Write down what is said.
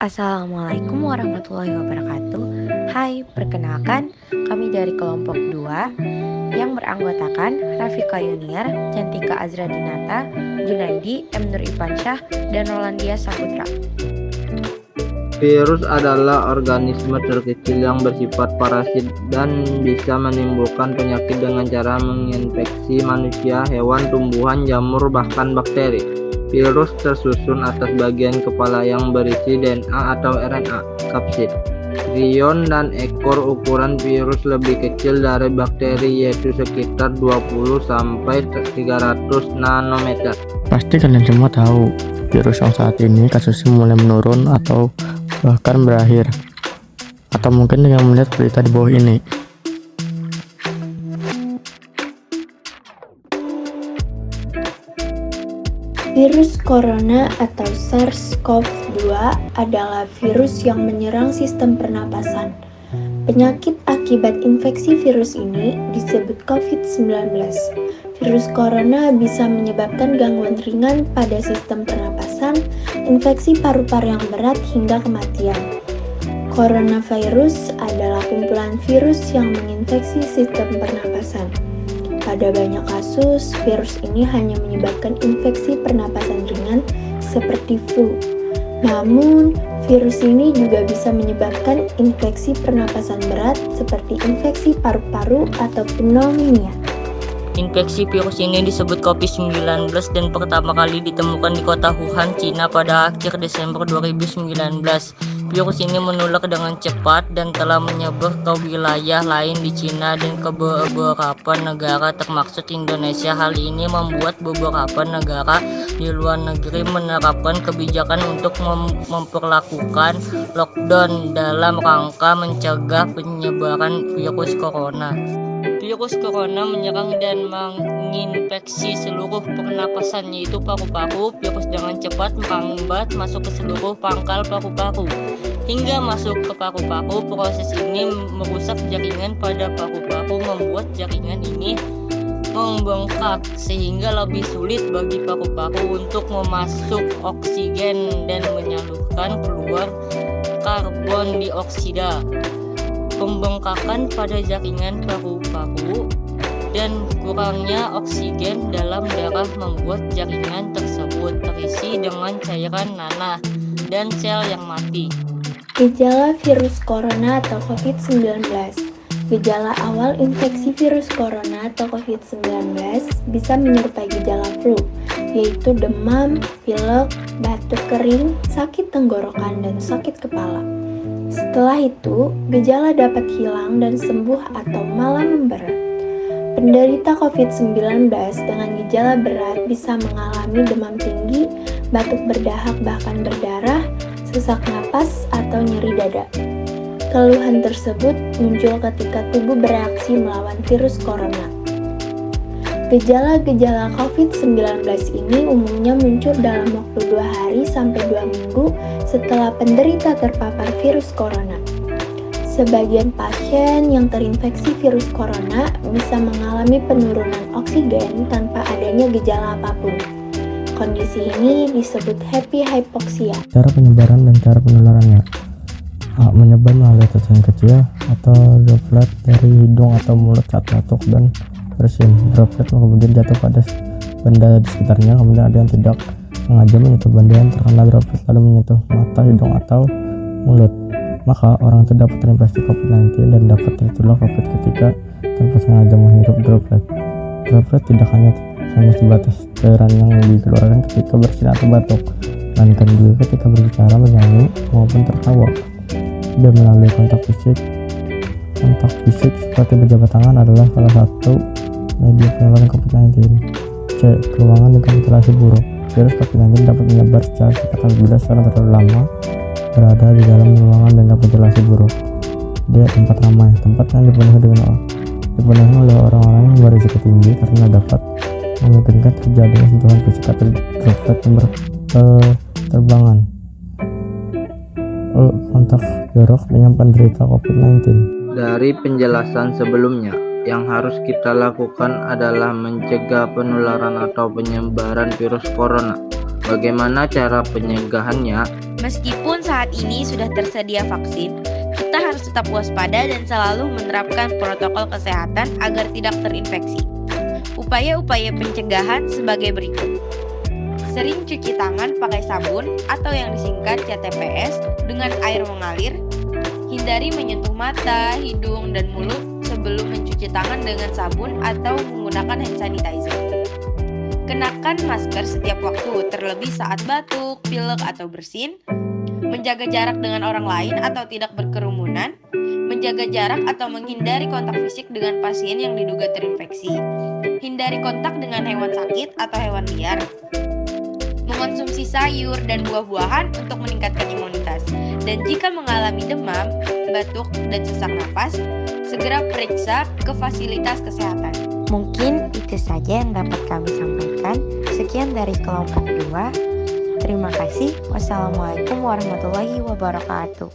Assalamualaikum warahmatullahi wabarakatuh. Hai, perkenalkan kami dari kelompok 2 yang beranggotakan Rafika Yuniar, Cantika Azra Dinata, Junaidi, M. Nur Ifansyah, dan Rolandia Saputra. Virus adalah organisme terkecil yang bersifat parasit dan bisa menimbulkan penyakit dengan cara menginfeksi manusia, hewan, tumbuhan, jamur, bahkan bakteri. Virus tersusun atas bagian kepala yang berisi DNA atau RNA, kapsid, prion, dan ekor. Ukuran virus lebih kecil dari bakteri, yaitu sekitar 20-300 nanometer. Pasti kalian semua tahu, virus yang saat ini kasusnya mulai menurun atau bahkan berakhir. Atau mungkin dengan melihat berita di bawah ini. Virus corona atau SARS-CoV-2 adalah virus yang menyerang sistem pernapasan. Penyakit akibat infeksi virus ini disebut COVID-19. Virus corona bisa menyebabkan gangguan ringan pada sistem pernapasan, infeksi paru-paru yang berat hingga kematian. Coronavirus adalah kumpulan virus yang menginfeksi sistem pernapasan. Pada banyak kasus, virus ini hanya menyebabkan infeksi pernapasan ringan seperti flu. Namun, virus ini juga bisa menyebabkan infeksi pernapasan berat seperti infeksi paru-paru atau pneumonia. Infeksi virus ini disebut COVID-19 dan pertama kali ditemukan di kota Wuhan, Cina pada akhir Desember 2019. Virus ini menular dengan cepat dan telah menyebar ke wilayah lain di Cina dan ke beberapa negara termasuk Indonesia. Hal ini membuat beberapa negara di luar negeri menerapkan kebijakan untuk memperlakukan lockdown dalam rangka mencegah penyebaran virus corona. Virus corona menyerang dan menginfeksi seluruh pernapasan, yaitu paru-paru. Virus dengan cepat merambat masuk ke seluruh pangkal paru-paru hingga masuk ke paru-paru. Proses ini merusak jaringan pada paru-paru, membuat jaringan ini membengkak sehingga lebih sulit bagi paru-paru untuk memasuk oksigen dan menyalurkan keluar karbon dioksida. Pembengkakan pada jaringan paru-paru dan kurangnya oksigen dalam darah membuat jaringan tersebut terisi dengan cairan nanah dan sel yang mati. Gejala virus corona atau COVID-19. Gejala awal infeksi virus corona atau COVID-19 bisa menyerupai gejala flu, yaitu demam, pilek, batuk kering, sakit tenggorokan, dan sakit kepala. Setelah itu, gejala dapat hilang dan sembuh atau malah memberat. Penderita COVID-19 dengan gejala berat bisa mengalami demam tinggi, batuk berdahak bahkan berdarah, sesak napas, atau nyeri dada. Keluhan tersebut muncul ketika tubuh bereaksi melawan virus corona. Gejala-gejala COVID-19 ini umumnya muncul dalam waktu 2 hari sampai 2 minggu setelah penderita terpapar virus corona. Sebagian pasien yang terinfeksi virus corona bisa mengalami penurunan oksigen tanpa adanya gejala apapun. Kondisi ini disebut happy hypoxia. Cara penyebaran dan cara penularannya. Menyebar melalui tetesan kecil atau droplet dari hidung atau mulut saat batuk dan bersin. Droplet kemudian jatuh pada benda di sekitarnya, kemudian ada yang tidak sengaja menyentuh benda yang terkena droplet lalu menyentuh mata, hidung, atau mulut. Maka orang itu dapat terinfeksi COVID-19 dan dapat tertular COVID ketika tanpa sengaja menghirup droplet. Droplet tidak hanya sebatas cairan yang dikeluarkan ketika bersin atau batuk, melainkan juga ketika berbicara, bernyanyi, maupun tertawa. Dan melalui kontak fisik seperti berjabat tangan adalah salah satu media penyebaran COVID-19. C. Ruangan dengan ventilasi buruk. Virus COVID-19 dapat menyebar secara cepat apabila seorang terlalu lama berada di dalam ruangan dengan ventilasi buruk. D. Tempat ramai. Tempat yang dipenuhi oleh orang-orang yang berisiko tinggi karena dapat memungkinkan terjadinya sentuhan fisik atau droplet yang berterbangan. Kontak jarak dengan penderita COVID-19. Dari penjelasan sebelumnya, yang harus kita lakukan adalah mencegah penularan atau penyebaran virus corona. Bagaimana cara pencegahannya? Meskipun saat ini sudah tersedia vaksin, kita harus tetap waspada dan selalu menerapkan protokol kesehatan agar tidak terinfeksi. Upaya-upaya pencegahan sebagai berikut. Sering cuci tangan pakai sabun atau yang disingkat CTPS dengan air mengalir. Hindari menyentuh mata, hidung, dan mulut sebelum mencuci tangan dengan sabun atau menggunakan hand sanitizer. Kenakan masker setiap waktu, terlebih saat batuk, pilek, atau bersin. Menjaga jarak dengan orang lain atau tidak berkerumunan. Menjaga jarak atau menghindari kontak fisik dengan pasien yang diduga terinfeksi. Hindari kontak dengan hewan sakit atau hewan liar. Mengonsumsi sayur dan buah-buahan untuk meningkatkan imunitas. Dan jika mengalami demam, batuk, dan sesak napas, segera periksa ke fasilitas kesehatan. Mungkin itu saja yang dapat kami sampaikan. Sekian dari kelompok 2. Terima kasih. Wassalamualaikum warahmatullahi wabarakatuh.